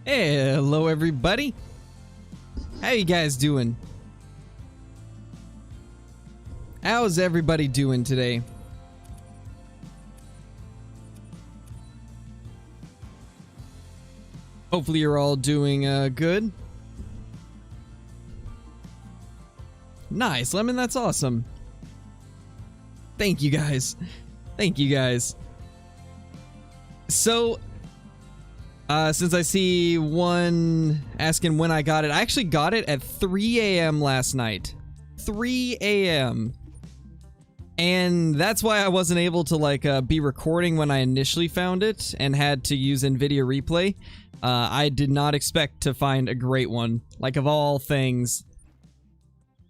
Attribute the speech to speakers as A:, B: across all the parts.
A: Hello everybody. How you guys doing? How's everybody doing today? Hopefully you're all doing good. Nice, Lemon, that's awesome. Thank you guys. Thank you guys. So since I see one asking when I got it, I actually got it at 3 a.m. last night. 3 a.m. And that's why I wasn't able to like be recording when I initially found it and had to use NVIDIA Replay. I did not expect to find a great one, like of all things.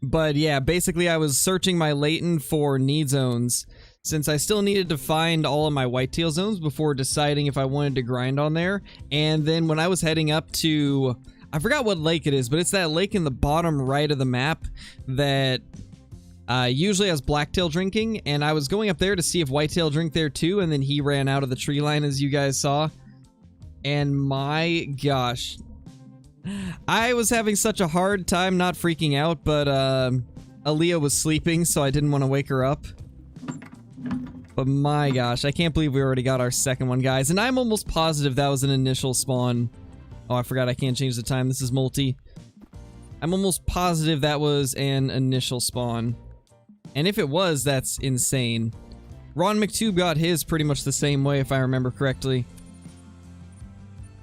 A: But yeah, basically I was searching my Layton for need zones, since I still needed to find all of my whitetail zones before deciding if I wanted to grind on there. And then when I was heading up to, I forgot what lake it is, but it's that lake in the bottom right of the map that usually has blacktail drinking, and I was going up there to see if whitetail drink there too, and then he ran out of the tree line, as you guys saw. And my gosh, I was having such a hard time not freaking out, but Aaliyah was sleeping, so I didn't want to wake her up. But my gosh, I can't believe we already got our second one, guys. And I'm almost positive that was an initial spawn. Oh, I forgot I can't change the time. This is multi. I'm almost positive that was an initial spawn. And if it was, that's insane. Ron McTube got his pretty much the same way, if I remember correctly.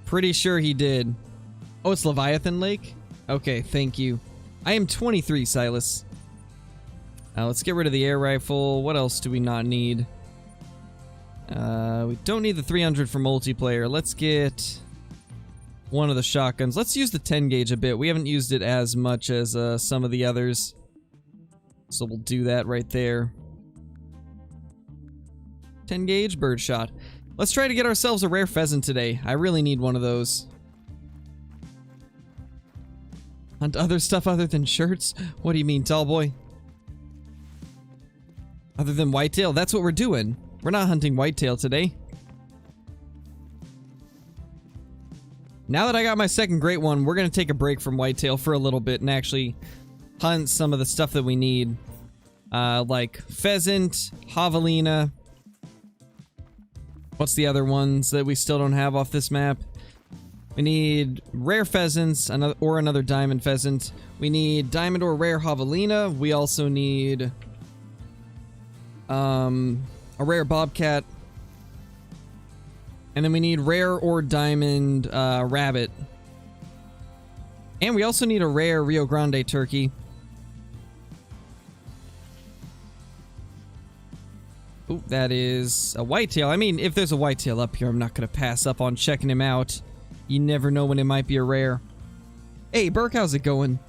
A: Pretty sure he did. Oh, it's Leviathan Lake? Okay, thank you. I am 23, Silas. Let's get rid of the air rifle. What else do we not need? We don't need the 300 for multiplayer. Let's get one of the shotguns. Let's use the 10 gauge a bit. We haven't used it as much as some of the others. So we'll do that right there. 10 gauge birdshot. Let's try to get ourselves a rare pheasant today. I really need one of those. Hunt other stuff other than shirts? What do you mean, tall boy? Other than whitetail? That's what we're doing. We're not hunting whitetail today. Now that I got my second great one, we're going to take a break from whitetail for a little bit and actually hunt some of the stuff that we need. Like pheasant, javelina. What's the other ones that we still don't have off this map? We need rare pheasants or another diamond pheasant. We need diamond or rare javelina. We also need a rare bobcat. And then we need rare or diamond rabbit. And we also need a rare Rio Grande turkey. Ooh, that is a whitetail. I mean, if there's a whitetail up here, I'm not going to pass up on checking him out. You never know when it might be a rare. Hey, Burke, how's it going?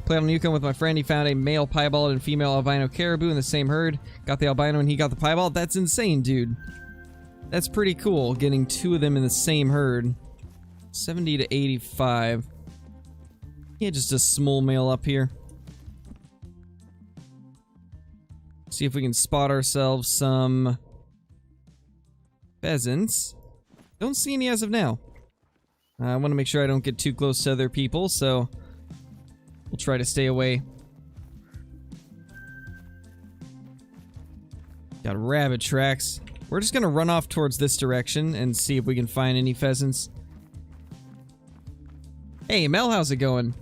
A: Played on Yukon with my friend. He found a male piebald and female albino caribou in the same herd. Got the albino and he got the piebald. That's insane, dude. That's pretty cool, getting two of them in the same herd. 70 to 85. Yeah, just a small male up here. See if we can spot ourselves some pheasants. Don't see any as of now. I want to make sure I don't get too close to other people, so we'll try to stay away. Got rabbit tracks. We're just gonna run off towards this direction and see if we can find any pheasants. Hey, Mel, how's it going?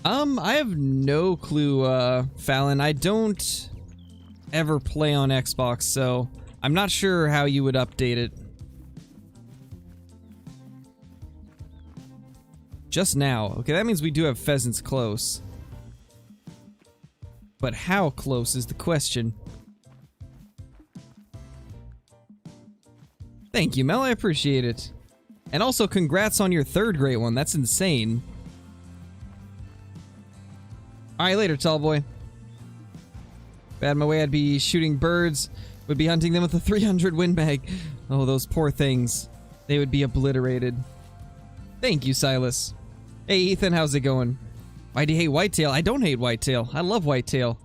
A: I have no clue, Fallon. I don't ever play on Xbox, so I'm not sure how you would update it. Just now. Okay, that means we do have pheasants close. But how close is the question? Thank you, Mel. I appreciate it. And also, congrats on your third great one. That's insane. Alright, later, tall boy. If I had my way, I'd be shooting birds. Would be hunting them with a 300 windbag. Oh, those poor things. They would be obliterated. Thank you, Silas. Hey, Ethan, how's it going? Why do you hate whitetail? I don't hate whitetail. I love whitetail.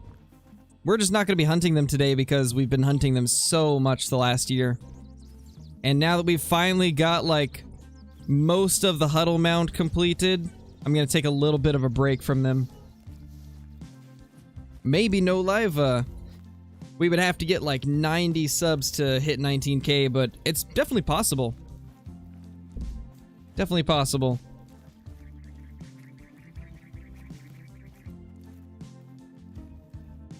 A: We're just not going to be hunting them today because we've been hunting them so much the last year. And now that we've finally got, like, most of the huddle mount completed, I'm gonna take a little bit of a break from them. Maybe no live, we would have to get like 90 subs to hit 19K, but it's definitely possible. Definitely possible.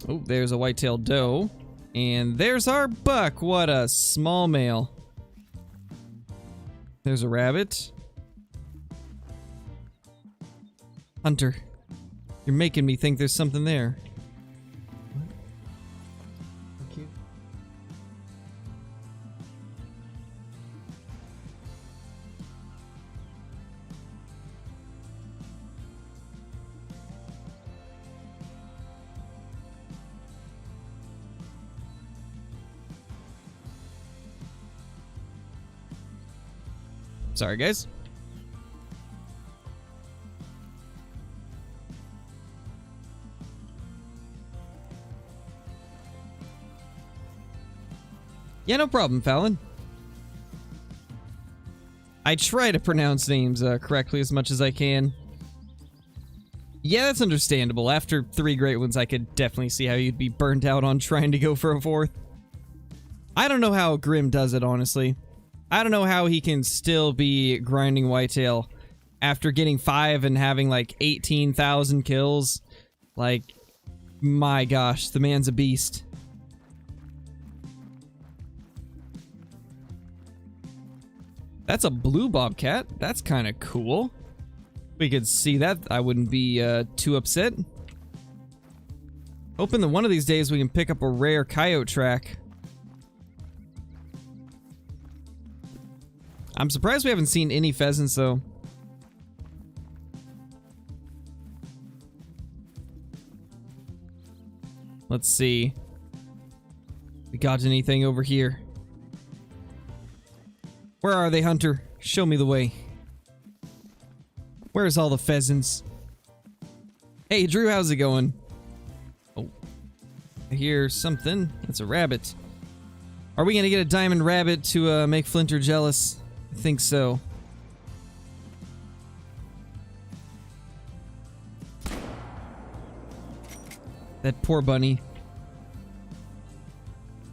A: Oh, there's a white-tailed doe. And there's our buck. What a small male. There's a rabbit. Hunter, you're making me think there's something there. What? Thank you. Sorry, guys. Yeah, no problem, Fallon. I try to pronounce names correctly as much as I can. Yeah, that's understandable. After 3 great ones, I could definitely see how you'd be burnt out on trying to go for a 4th. I don't know how Grim does it, honestly. I don't know how he can still be grinding whitetail after getting 5 and having like 18,000 kills. Like, my gosh, the man's a beast. That's a blue bobcat. That's kind of cool. If we could see that, I wouldn't be too upset. Hoping that one of these days we can pick up a rare coyote track. I'm surprised we haven't seen any pheasants, though. Let's see. We got anything over here? Where are they, Hunter? Show me the way. Where's all the pheasants? Hey, Drew, how's it going? Oh. I hear something. It's a rabbit. Are we gonna get a diamond rabbit to make Flinter jealous? I think so. That poor bunny.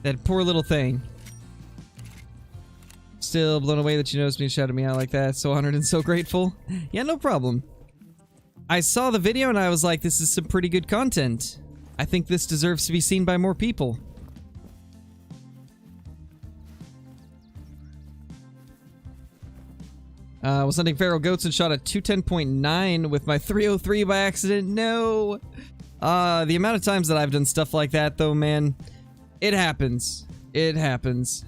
A: That poor little thing. Still blown away that you noticed me and shouted me out like that. So honored and so grateful. Yeah, no problem. I saw the video and I was like, this is some pretty good content. I think this deserves to be seen by more people. Was hunting feral goats and shot at 210.9 with my 303 by accident. No. The amount of times that I've done stuff like that, though, man, it happens. It happens.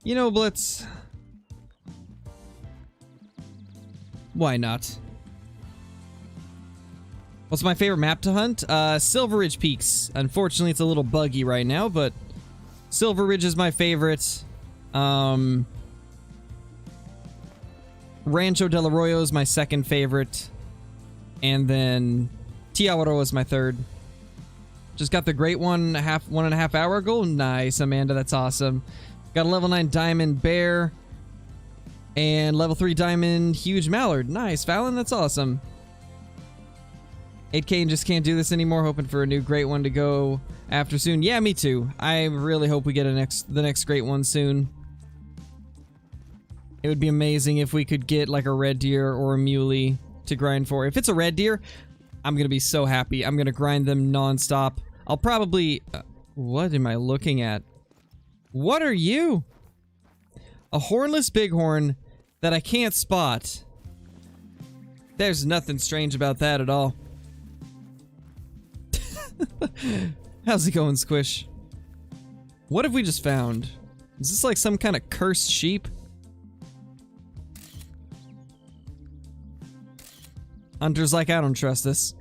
A: You know, Blitz. Why not? What's my favorite map to hunt? Silver Ridge Peaks. Unfortunately, it's a little buggy right now, but Silver Ridge is my favorite. Rancho del Arroyo is my second favorite. And then Tiahuaro is my third. Just got the great 1.5 hour goal. Nice, Amanda, that's awesome. Got a level 9 diamond bear. And level 3 diamond huge mallard. Nice, Fallon, that's awesome. 8K and just can't do this anymore. Hoping for a new great one to go after soon. Yeah, me too. I really hope we get the next great one soon. It would be amazing if we could get like a red deer or a muley to grind for. If it's a red deer, I'm gonna be so happy. I'm gonna grind them nonstop. I'll probably... what am I looking at? What are you? A hornless bighorn that I can't spot. There's nothing strange about that at all. How's it going, Squish? What have we just found? Is this like some kind of cursed sheep? Hunter's like, I don't trust this.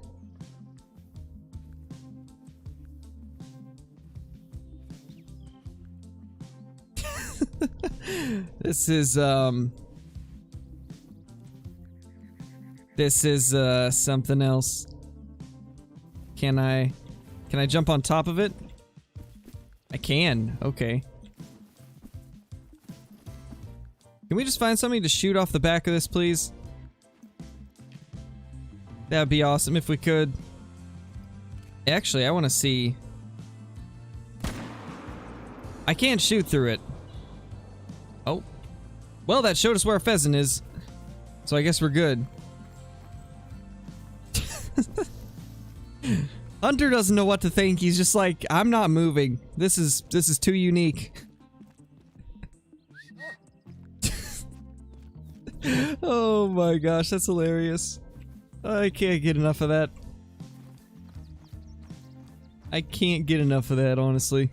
A: This is, This is something else. Can I jump on top of it? I can. Okay. Can we just find something to shoot off the back of this, please? That would be awesome if we could. Actually, I want to see. I can't shoot through it. Oh. Well, that showed us where our pheasant is. So I guess we're good. Hunter doesn't know what to think. He's just like, I'm not moving. This is too unique. Oh my gosh, that's hilarious. I can't get enough of that. I can't get enough of that, honestly.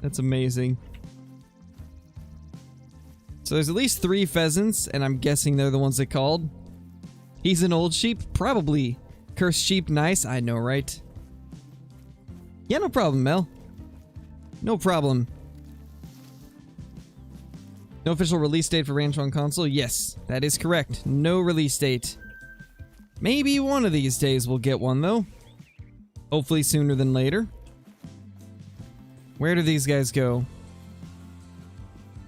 A: That's amazing. So there's at least 3 pheasants, and I'm guessing they're the ones they called. He's an old sheep? Probably. Cursed sheep, nice. I know, right? Yeah, no problem, Mel. No problem. No official release date for Ranch on console? Yes, that is correct. No release date. Maybe one of these days we'll get one, though. Hopefully sooner than later. Where do these guys go?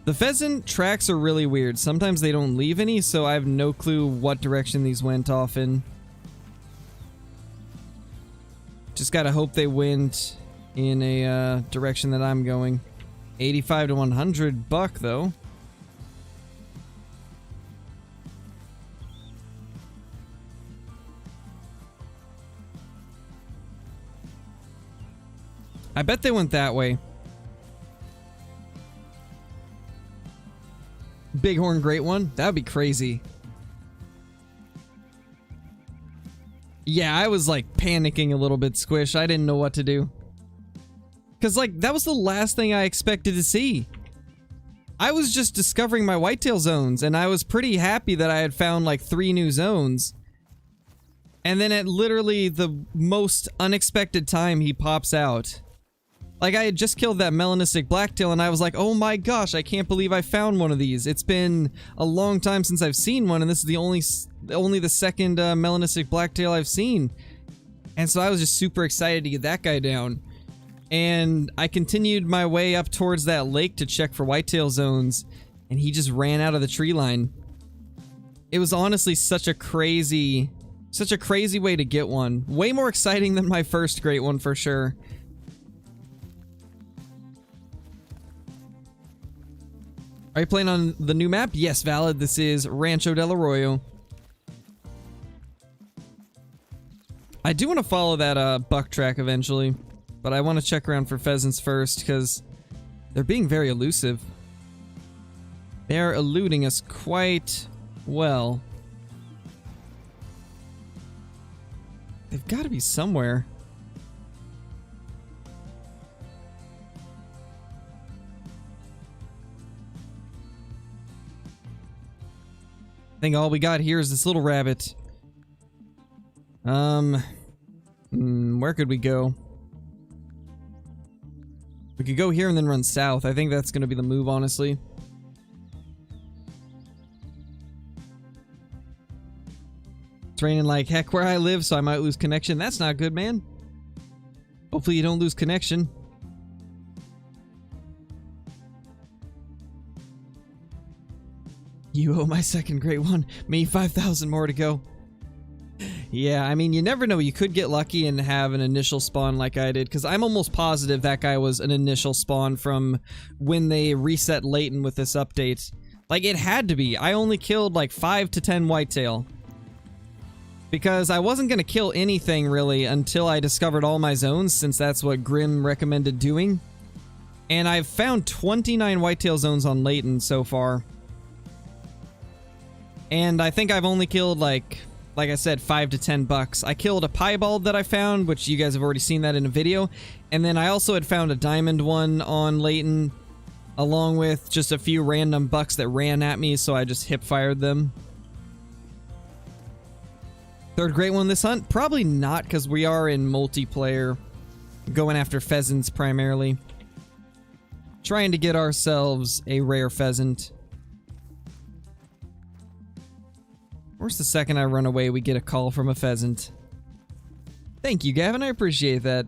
A: The pheasant tracks are really weird. Sometimes they don't leave any, so I have no clue what direction these went off in. Just gotta hope they went in a direction that I'm going. 85 to 100 buck, though. I bet they went that way. Bighorn Great One? That would be crazy. Yeah, I was like panicking a little bit, Squish. I didn't know what to do. Because like, that was the last thing I expected to see. I was just discovering my whitetail zones, and I was pretty happy that I had found like 3 new zones. And then at literally the most unexpected time, he pops out. Like, I had just killed that melanistic blacktail, and I was like, oh my gosh, I can't believe I found one of these. It's been a long time since I've seen one, and this is the only the second melanistic blacktail I've seen. And so I was just super excited to get that guy down. And I continued my way up towards that lake to check for whitetail zones, and he just ran out of the tree line. It was honestly such a crazy way to get one. Way more exciting than my first great one, for sure. Are you playing on the new map? Yes, valid. This is Rancho del Arroyo. I do want to follow that buck track eventually, but I want to check around for pheasants first because they're being very elusive. They're eluding us quite well. They've got to be somewhere. I think all we got here is this little rabbit. Where could we go? We could go here and then run south. I think that's gonna be the move, honestly. It's raining like heck where I live, so I might lose connection. That's not good, man. Hopefully you don't lose connection. You owe my second great one. Me 5,000 more to go. Yeah, I mean, you never know. You could get lucky and have an initial spawn like I did, because I'm almost positive that guy was an initial spawn from when they reset Layton with this update. Like, it had to be. I only killed like 5 to 10 whitetail. Because I wasn't going to kill anything, really, until I discovered all my zones, since that's what Grim recommended doing. And I've found 29 whitetail zones on Layton so far. And I think I've only killed, like I said, 5 to 10 bucks. I killed a piebald that I found, which you guys have already seen that in a video. And then I also had found a diamond one on Layton, along with just a few random bucks that ran at me, so I just hip-fired them. Third great one this hunt? Probably not, because we are in multiplayer, going after pheasants primarily. Trying to get ourselves a rare pheasant. course, the second I run away, we get a call from a pheasant. Thank you, Gavin. I appreciate that.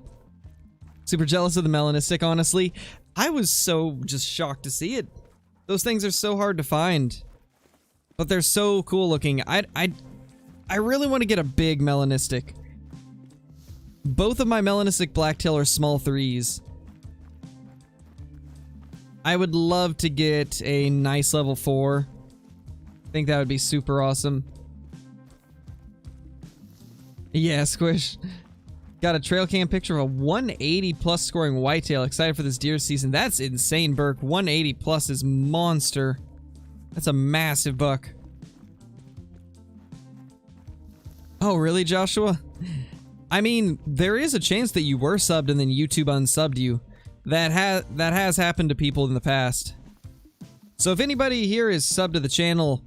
A: Super jealous of the melanistic, honestly. I was so just shocked to see it. Those things are so hard to find. But they're so cool looking. I really want to get a big melanistic. Both of my melanistic blacktail are small 3s. I would love to get a nice level 4. I think that would be super awesome. Yeah, Squish. Got a trail cam picture of a 180 plus scoring whitetail. Excited for this deer season. That's insane, Burke. 180 plus is monster. That's a massive buck. Oh, really, Joshua? I mean, there is a chance that you were subbed and then YouTube unsubbed you. That has happened to people in the past. So if anybody here is subbed to the channel,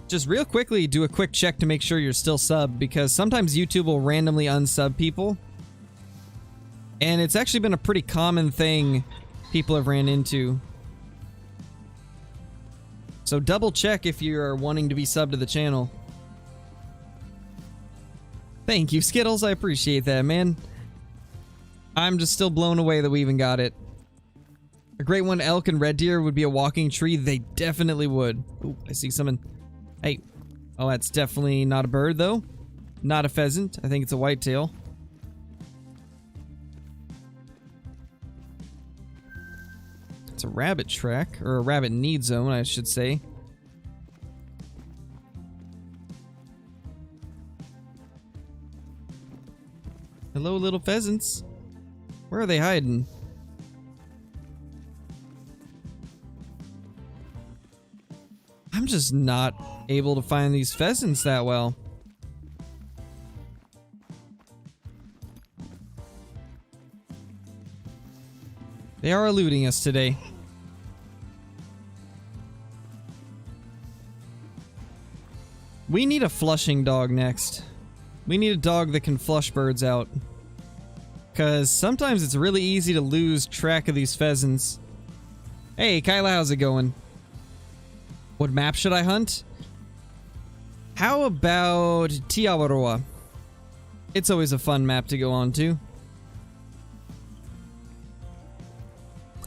A: just real quickly do a quick check to make sure you're still subbed, because sometimes YouTube will randomly unsub people. And it's actually been a pretty common thing people have ran into. So double check if you are wanting to be subbed to the channel. Thank you, Skittles. I appreciate that, man. I'm just still blown away that we even got it. A great one, elk and red deer would be a walking tree. They definitely would. Ooh, I see someone. Hey. Oh, that's definitely not a bird, though. Not a pheasant. I think it's a whitetail. It's a rabbit track, or a rabbit need zone, I should say. Hello, little pheasants. Where are they hiding? I'm just not able to find these pheasants that well. They are eluding us today. We need a flushing dog next. We need a dog that can flush birds out. Because sometimes it's really easy to lose track of these pheasants. Hey, Kyla, how's it going? What map should I hunt? How about Tiawaroa? It's always a fun map to go on to.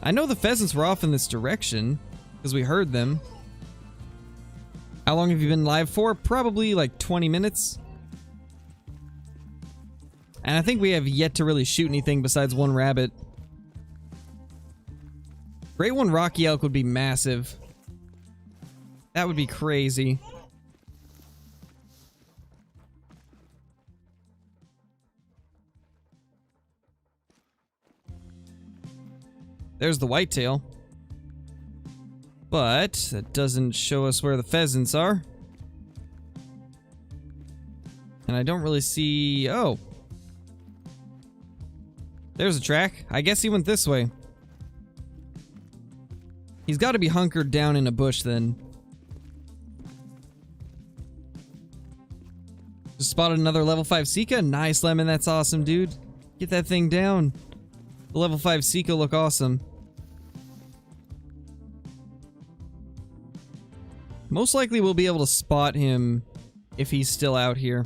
A: I know the pheasants were off in this direction, because we heard them. How long have you been live for? Probably like 20 minutes. And I think we have yet to really shoot anything besides one rabbit. Great one Rocky Elk would be massive. That would be crazy. There's the whitetail. But that doesn't show us where the pheasants are. And I don't really see... Oh. There's a track. I guess he went this way. He's got to be hunkered down in a bush then. Just spotted another level 5 Sika. Nice, Lemon. That's awesome, dude. Get that thing down. The level 5 Sika look awesome. Most likely we'll be able to spot him if he's still out here.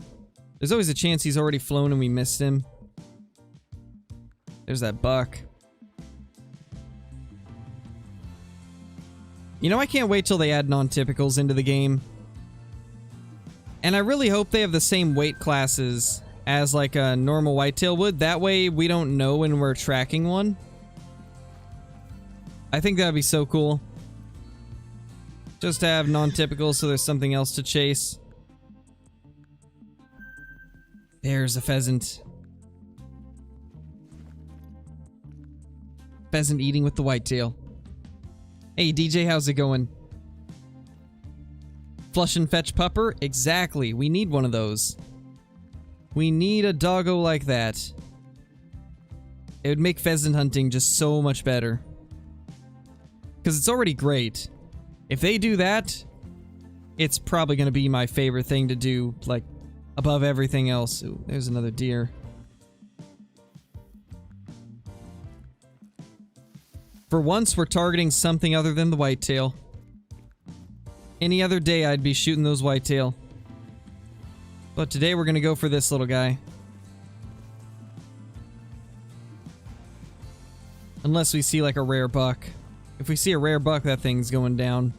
A: There's always a chance he's already flown and we missed him. There's that buck. You know, I can't wait till they add non-typicals into the game. And I really hope they have the same weight classes as like a normal whitetail would. That way we don't know when we're tracking one. I think that'd be so cool. Just to have non-typical so there's something else to chase. There's a pheasant. Pheasant eating with the whitetail. Hey DJ, how's it going? Flush and fetch pupper? Exactly. We need one of those. We need a doggo like that. It would make pheasant hunting just so much better. Because it's already great. If they do that, it's probably going to be my favorite thing to do, like, above everything else. Ooh, there's another deer. For once, we're targeting something other than the whitetail. Any other day, I'd be shooting those whitetail. But today we're gonna go for this little guy. Unless we see like a rare buck. If we see a rare buck, that thing's going down.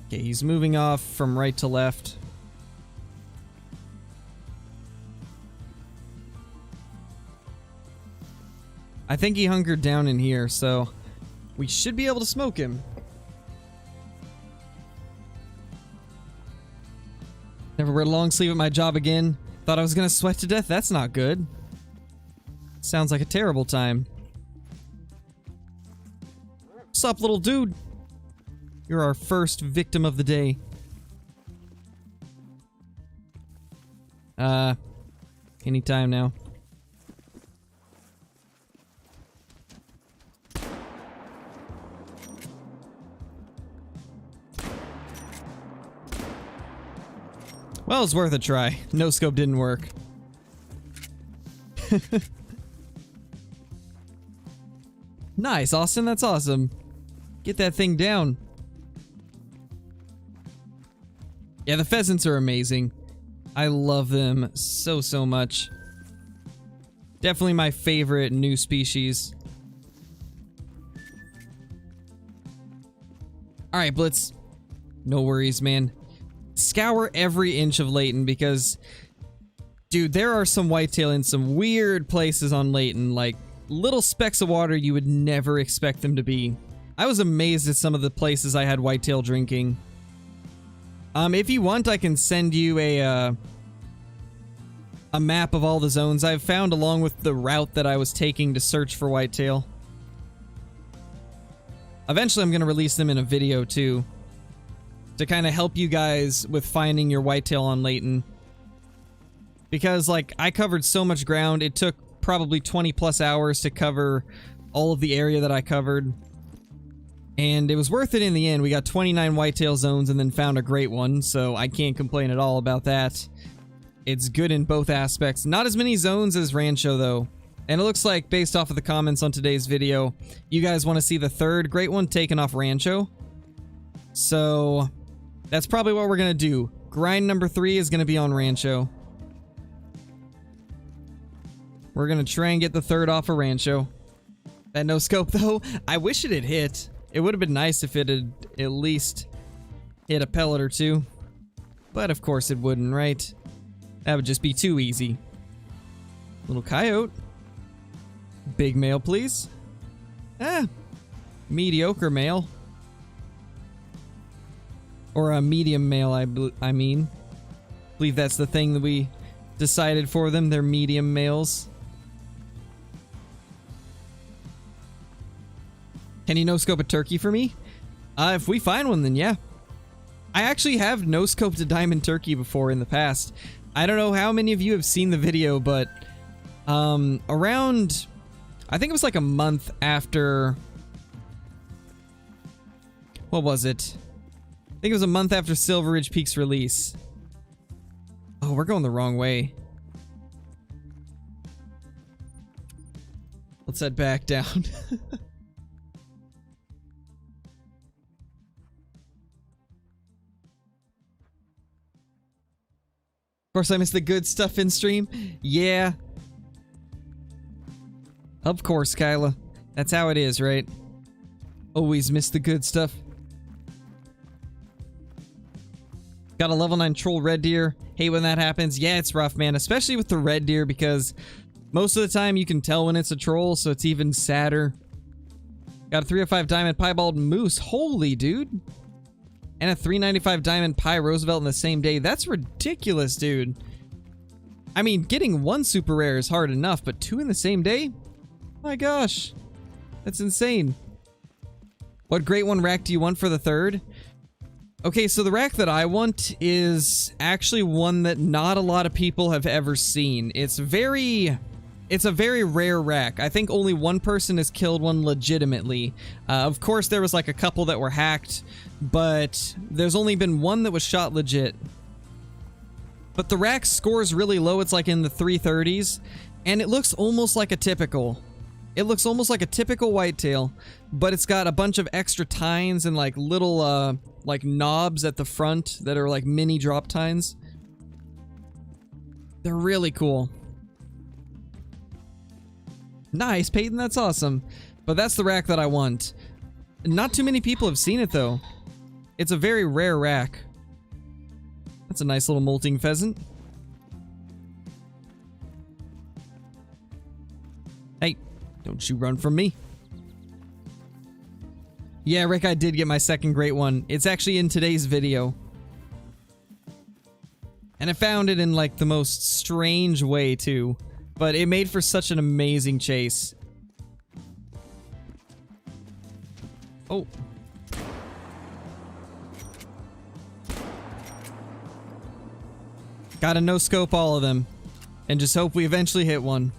A: Okay, he's moving off from right to left. I think he hunkered down in here, so we should be able to smoke him. Never wear long sleeve at my job again. Thought I was gonna sweat to death. That's not good. Sounds like a terrible time. Sup, little dude? You're our first victim of the day. Anytime now. Well, it's worth a try. No scope didn't work. Nice, Austin. That's awesome. Get that thing down. Yeah, the pheasants are amazing. I love them so, so much. Definitely my favorite new species. Alright, Blitz. No worries, man. Scour every inch of Layton because, dude, there are some whitetail in some weird places on Layton, like little specks of water you would never expect them to be. I was amazed at some of the places I had whitetail drinking. If you want, I can send you a map of all the zones I've found along with the route that I was taking to search for whitetail. Eventually, I'm going to release them in a video too, to kind of help you guys with finding your whitetail on Layton. Because, like, I covered so much ground, it took probably 20 plus hours to cover all of the area that I covered. And it was worth it in the end. We got 29 whitetail zones and then found a great one, so I can't complain at all about that. It's good in both aspects. Not as many zones as Rancho, though. And it looks like, based off of the comments on today's video, you guys want to see the third great one taken off Rancho. So that's probably what we're going to do. Grind number 3 is going to be on Rancho. We're going to try and get the third off of Rancho. That no scope, though, I wish it had hit. It would have been nice if it had at least hit a pellet or two. But of course it wouldn't, right? That would just be too easy. Little coyote. Big male, please. Mediocre male. Or a medium male, I mean. I believe that's the thing that we decided for them. They're medium males. Can you no-scope a turkey for me? If we find one, then yeah. I actually have no-scoped a diamond turkey before in the past. I don't know how many of you have seen the video, but around, I think it was like a month after, what was it? I think it was a month after Silver Ridge Peak's release. Oh, we're going the wrong way. Let's head back down. Of course, I missed the good stuff in stream. Yeah. Of course, Kyla. That's how it is, right? Always miss the good stuff. Got a level 9 troll red deer. Hate when that happens. Yeah, it's rough, man. Especially with the red deer because most of the time you can tell when it's a troll, so it's even sadder. Got a 305 diamond piebald moose. Holy, dude. And a 395 diamond pie Roosevelt in the same day. That's ridiculous, dude. I mean, getting one super rare is hard enough, but 2 in the same day? My gosh. That's insane. What great one rack do you want for the third? Okay, so the rack that I want is actually one that not a lot of people have ever seen. It's a very rare rack. I think only one person has killed one legitimately. Of course, there was like a couple that were hacked, but there's only been one that was shot legit. But the rack scores really low. It's like in the 330s, and it looks almost like a typical. It looks almost like a typical whitetail, but it's got a bunch of extra tines and like little like knobs at the front that are like mini drop tines. They're really cool. Nice, Peyton, that's awesome. But that's the rack that I want. Not too many people have seen it though. It's a very rare rack. That's a nice little molting pheasant. Hey, don't you run from me. Yeah, Rick, I did get my second great one. It's actually in today's video. And I found it in like the most strange way too. But it made for such an amazing chase. Oh. Gotta no-scope all of them. And just hope we eventually hit one.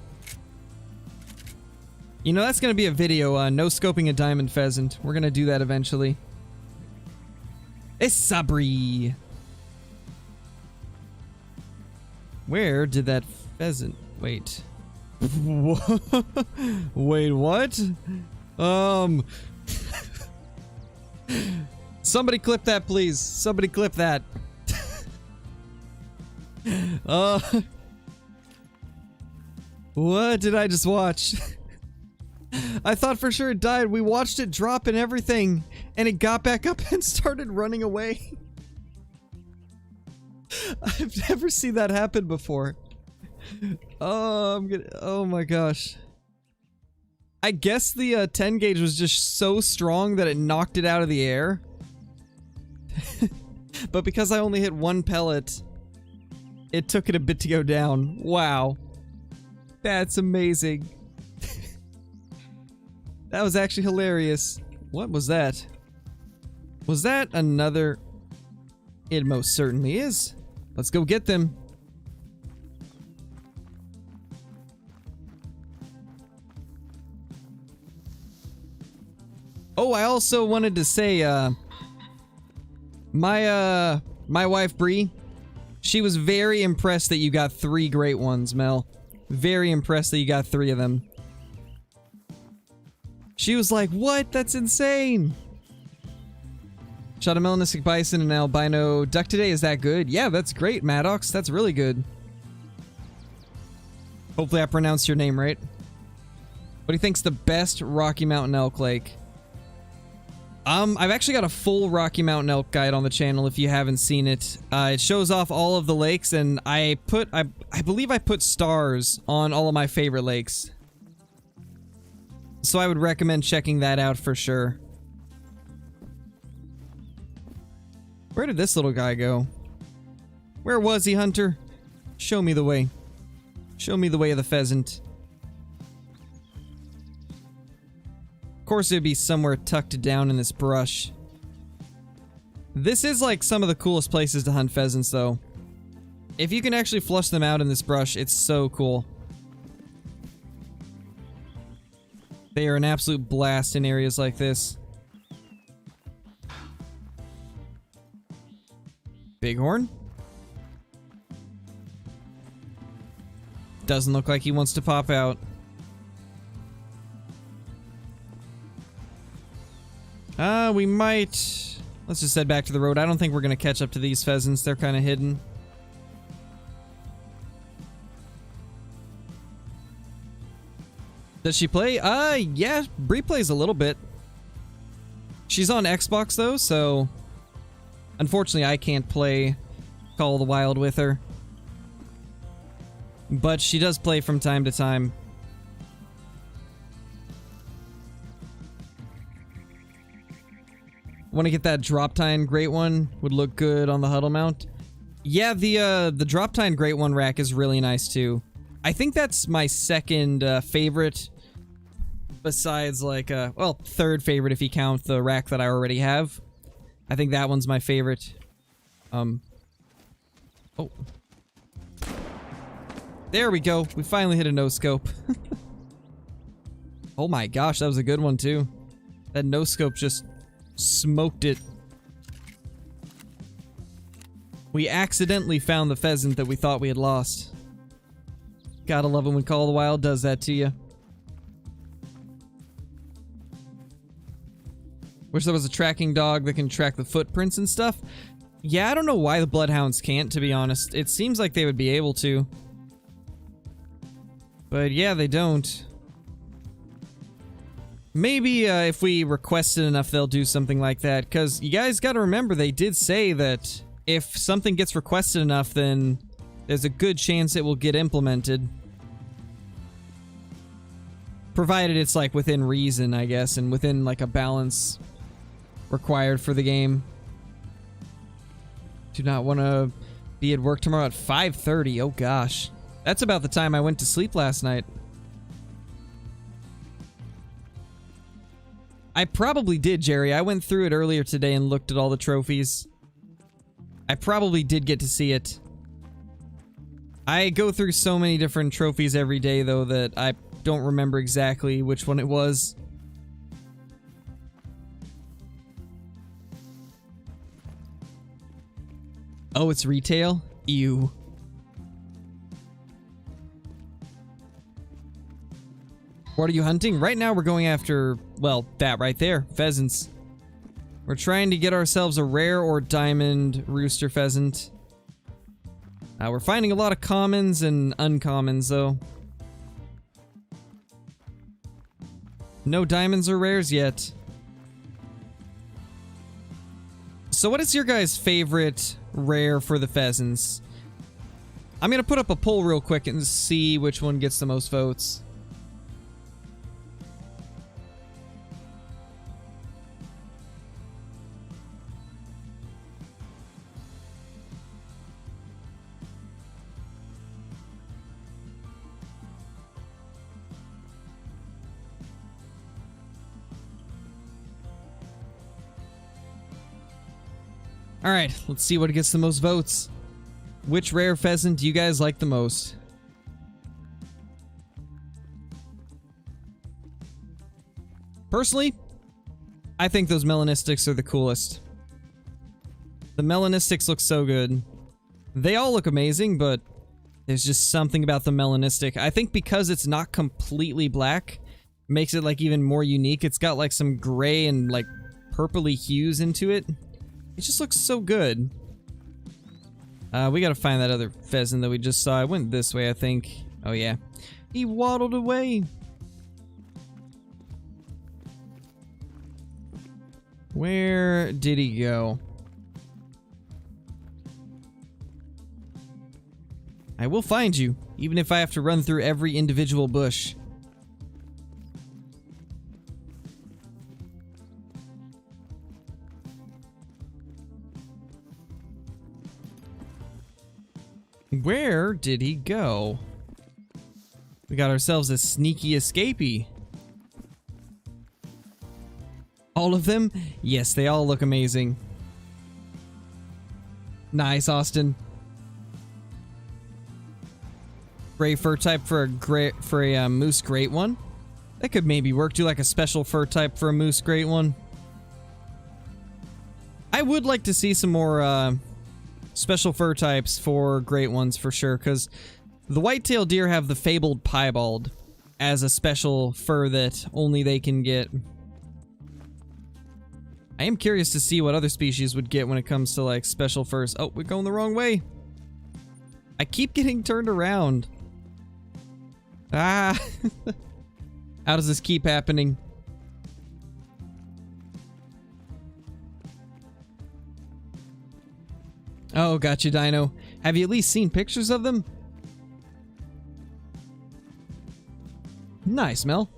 A: You know, that's gonna be a video, no-scoping a diamond pheasant. We're gonna do that eventually. It's Sabri. Where did that pheasant... Wait. Wait, what? Somebody clip that, please. Somebody clip that. What did I just watch? I thought for sure it died. We watched it drop and everything, and it got back up and started running away. I've never seen that happen before. Oh my gosh. I guess the 10 gauge was just so strong that it knocked it out of the air. But because I only hit one pellet, it took it a bit to go down. Wow. That's amazing. That was actually hilarious. What was that? Was that another? It most certainly is. Let's go get them. Oh, I also wanted to say, my wife Bree, she was very impressed that you got 3 great ones, Mel. Very impressed that you got 3 of them. She was like, what? That's insane! Shot a melanistic bison and an albino duck today. Is that good? Yeah, that's great, Maddox. That's really good. Hopefully I pronounced your name right. What do you think's the best Rocky Mountain elk lake? I've actually got a full Rocky Mountain elk guide on the channel if you haven't seen it. It shows off all of the lakes, and I believe I put stars on all of my favorite lakes. So I would recommend checking that out for sure. Where did this little guy go? Where was he, Hunter? Show me the way. Show me the way of the pheasant. Of course, it would be somewhere tucked down in this brush. This is like some of the coolest places to hunt pheasants, though. If you can actually flush them out in this brush, it's so cool. They are an absolute blast in areas like this. Bighorn? Doesn't look like he wants to pop out. We might... Let's just head back to the road. I don't think we're gonna catch up to these pheasants. They're kind of hidden. Does she play? Yeah, Bree plays a little bit. She's on Xbox though, so... Unfortunately, I can't play Call of the Wild with her. But she does play from time to time. Want to get that drop tine great one? Would look good on the huddle mount. Yeah, the drop tine great one rack is really nice too. I think that's my second favorite. Besides, like, well, third favorite if you count the rack that I already have. I think that one's my favorite. Oh. There we go. We finally hit a no-scope. Oh my gosh, that was a good one too. That no-scope just smoked it. We accidentally found the pheasant that we thought we had lost. Gotta love it when Call of the Wild does that to you. Wish there was a tracking dog that can track the footprints and stuff. Yeah, I don't know why the bloodhounds can't, to be honest. It seems like they would be able to. But yeah, they don't. Maybe if we request it enough, they'll do something like that. Because you guys gotta remember, they did say that if something gets requested enough, then there's a good chance it will get implemented. Provided it's like within reason, I guess, and within like a balance required for the game. Do not want to be at work tomorrow at 5:30. Oh gosh. That's about the time I went to sleep last night. I probably did, Jerry. I went through it earlier today and looked at all the trophies. I probably did get to see it. I go through so many different trophies every day, though, that I don't remember exactly which one it was. Oh, it's retail? Ew. What are you hunting? Right now we're going after, well, that right there. Pheasants. We're trying to get ourselves a rare or diamond rooster pheasant. We're finding a lot of commons and uncommons, though. No diamonds or rares yet. So what is your guys' favorite rare for the pheasants? I'm gonna put up a poll real quick and see which one gets the most votes. Alright, let's see what gets the most votes. Which rare pheasant do you guys like the most? Personally, I think those melanistics are the coolest. The melanistics look so good. They all look amazing, but there's just something about the melanistic. I think because it's not completely black, makes it like even more unique. It's got like some gray and like purpley hues into it. It just looks so good. We gotta find that other pheasant that we just saw. I went this way, I think. Oh yeah. He waddled away. Where did he go? I will find you, even if I have to run through every individual bush. Where did he go? We got ourselves a sneaky escapee. All of them? Yes, they all look amazing. Nice, Austin. Gray fur type for a moose great one. That could maybe work. Do like a special fur type for a moose great one. I would like to see some more special fur types for great ones for sure, because the white-tailed deer have the fabled piebald as a special fur that only they can get. I am curious to see what other species would get when it comes to like special furs. Oh, we're going the wrong way. I keep getting turned around. Ah. How does this keep happening? Oh, gotcha, Dino. Have you at least seen pictures of them? Nice, Mel.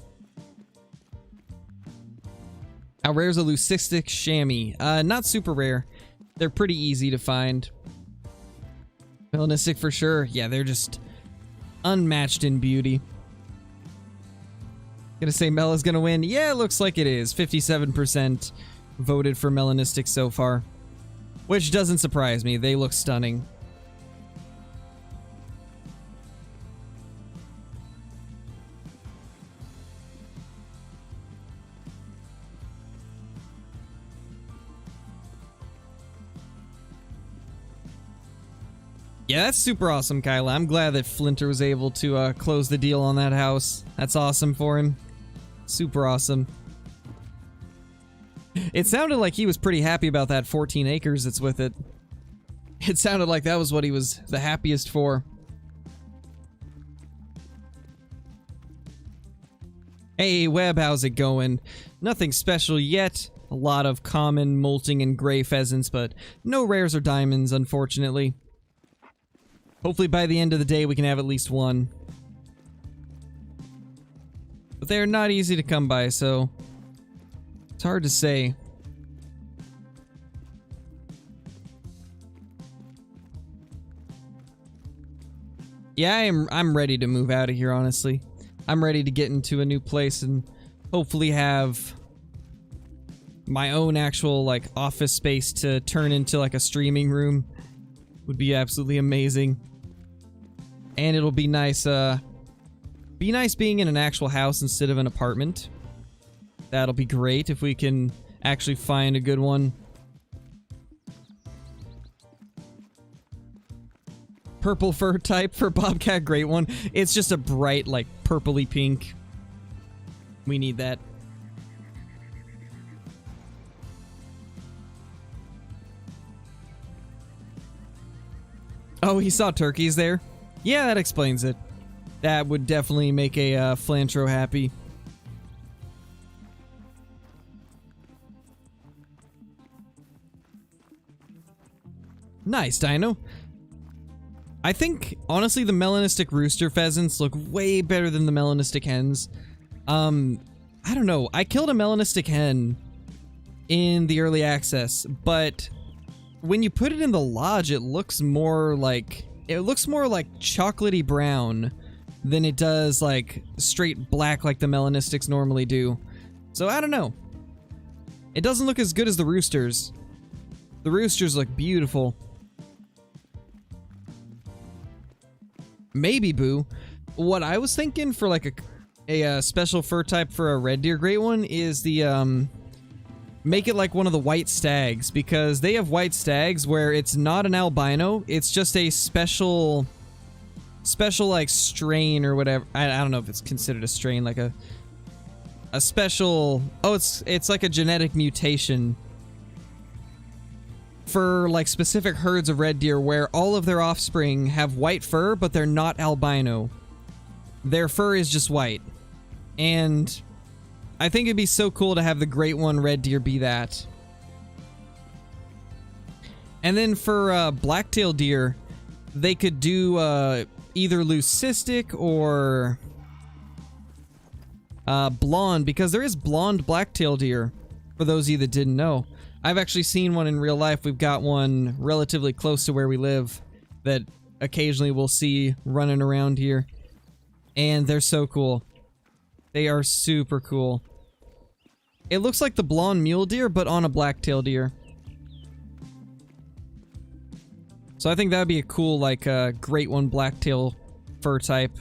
A: How rare is a leucistic chamois? Not super rare. They're pretty easy to find. Melanistic for sure. Yeah, they're just unmatched in beauty. Gonna say Mel is gonna win. Yeah, it looks like it is. 57% voted for melanistic so far. Which doesn't surprise me. They look stunning. Yeah, that's super awesome, Kyla. I'm glad that Flinter was able to close the deal on that house. That's awesome for him. Super awesome. It sounded like he was pretty happy about that 14 acres that's with it. It sounded like that was what he was the happiest for. Hey, Webb, how's it going? Nothing special yet. A lot of common, molting, and gray pheasants, but no rares or diamonds, unfortunately. Hopefully by the end of the day we can have at least one. But they're not easy to come by, so it's hard to say. Yeah, I'm ready to move out of here, honestly. I'm ready to get into a new place and hopefully have my own actual, like, office space to turn into, like, a streaming room. Would be absolutely amazing. And it'll be nice, being in an actual house instead of an apartment. That'll be great if we can actually find a good one. Purple fur type for Bobcat, great one. It's just a bright, like, purpley pink. We need that. Oh, he saw turkeys there? Yeah, that explains it. That would definitely make a Flantro happy. Nice, Dino. I think, honestly, the melanistic rooster pheasants look way better than the melanistic hens. I don't know. I killed a melanistic hen in the early access, but when you put it in the lodge, it looks more like chocolatey brown than it does like straight black like the melanistics normally do. So I don't know. It doesn't look as good as the roosters. The roosters look beautiful. Maybe, Boo. What I was thinking for like a special fur type for a red deer great one is the make it like one of the white stags, because they have white stags where it's not an albino, it's just a special like strain or whatever. I don't know if it's considered a strain, like a special, oh, it's like a genetic mutation for like specific herds of red deer where all of their offspring have white fur, but they're not albino. Their fur is just white. And I think it'd be so cool to have the Great One red deer be that. And then for black-tailed deer, they could do either leucistic or blonde, because there is blonde black-tailed deer, for those of you that didn't know. I've actually seen one in real life. We've got one relatively close to where we live that occasionally we'll see running around here. And they're so cool. They are super cool. It looks like the blonde mule deer, but on a black-tailed deer. So I think that would be a cool, like, Great One black-tail fur type.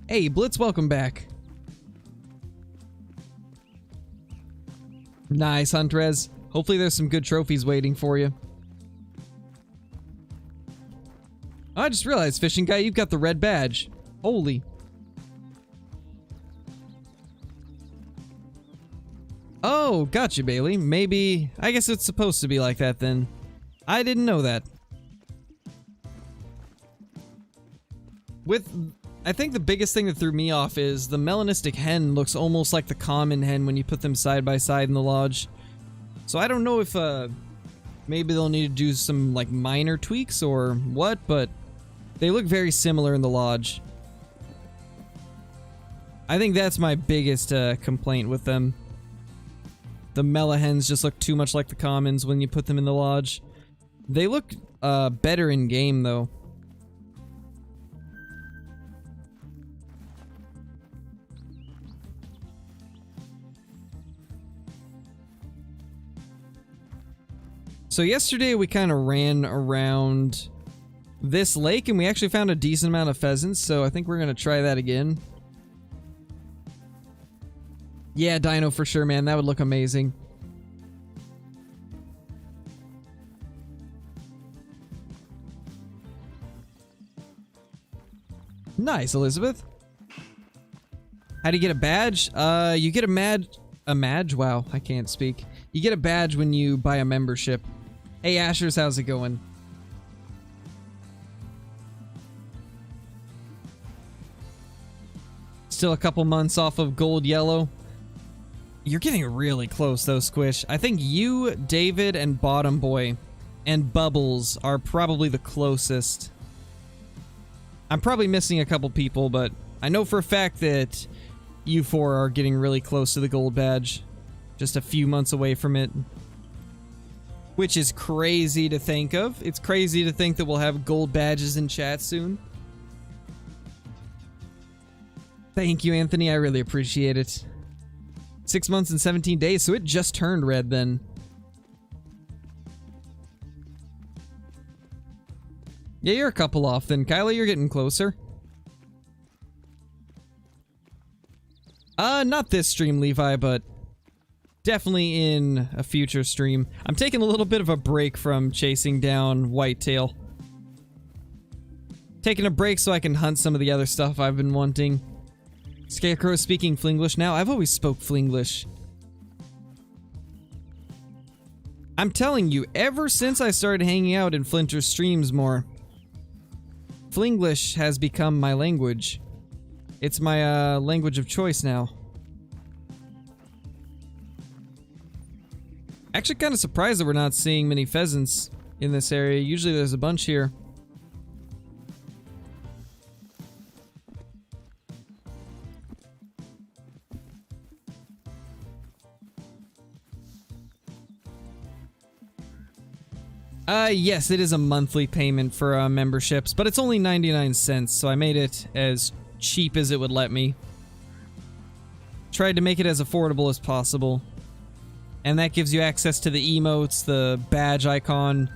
A: Hey, Blitz, welcome back. Nice, Huntrez. Hopefully there's some good trophies waiting for you. I just realized, Fishing Guy, you've got the red badge. Holy. Oh, gotcha, Bailey. Maybe, I guess it's supposed to be like that then. I didn't know that. I think the biggest thing that threw me off is the melanistic hen looks almost like the common hen when you put them side by side in the lodge. So I don't know if maybe they'll need to do some like minor tweaks or what, but they look very similar in the lodge. I think that's my biggest complaint with them. The mela hens just look too much like the commons when you put them in the lodge. They look better in game though. So yesterday we kind of ran around this lake and we actually found a decent amount of pheasants, so I think we're going to try that again. Yeah, Dino for sure, man. That would look amazing. Nice, Elizabeth. How do you get a badge? You get a badge? Wow, I can't speak. You get a badge when you buy a membership. Hey Ashers, how's it going? Still a couple months off of gold yellow. You're getting really close though, Squish. I think you, David, and Bottom Boy and Bubbles are probably the closest. I'm probably missing a couple people, but I know for a fact that you four are getting really close to the gold badge. Just a few months away from it. Which is crazy to think of. It's crazy to think that we'll have gold badges in chat soon. Thank you, Anthony. I really appreciate it. 6 months and 17 days, so it just turned red then. Yeah, you're a couple off then. Kyla, you're getting closer. Not this stream, Levi, but definitely in a future stream. I'm taking a little bit of a break from chasing down Whitetail. Taking a break so I can hunt some of the other stuff I've been wanting. Scarecrow is speaking Flinglish now. I've always spoke Flinglish. I'm telling you, ever since I started hanging out in Flinter's streams more, Flinglish has become my language. It's my language of choice now. Actually kind of surprised that we're not seeing many pheasants in this area. Usually there's a bunch here. Yes, it is a monthly payment for memberships, but it's only 99 cents, so I made it as cheap as it would let me. Tried to make it as affordable as possible. And that gives you access to the emotes, the badge icon,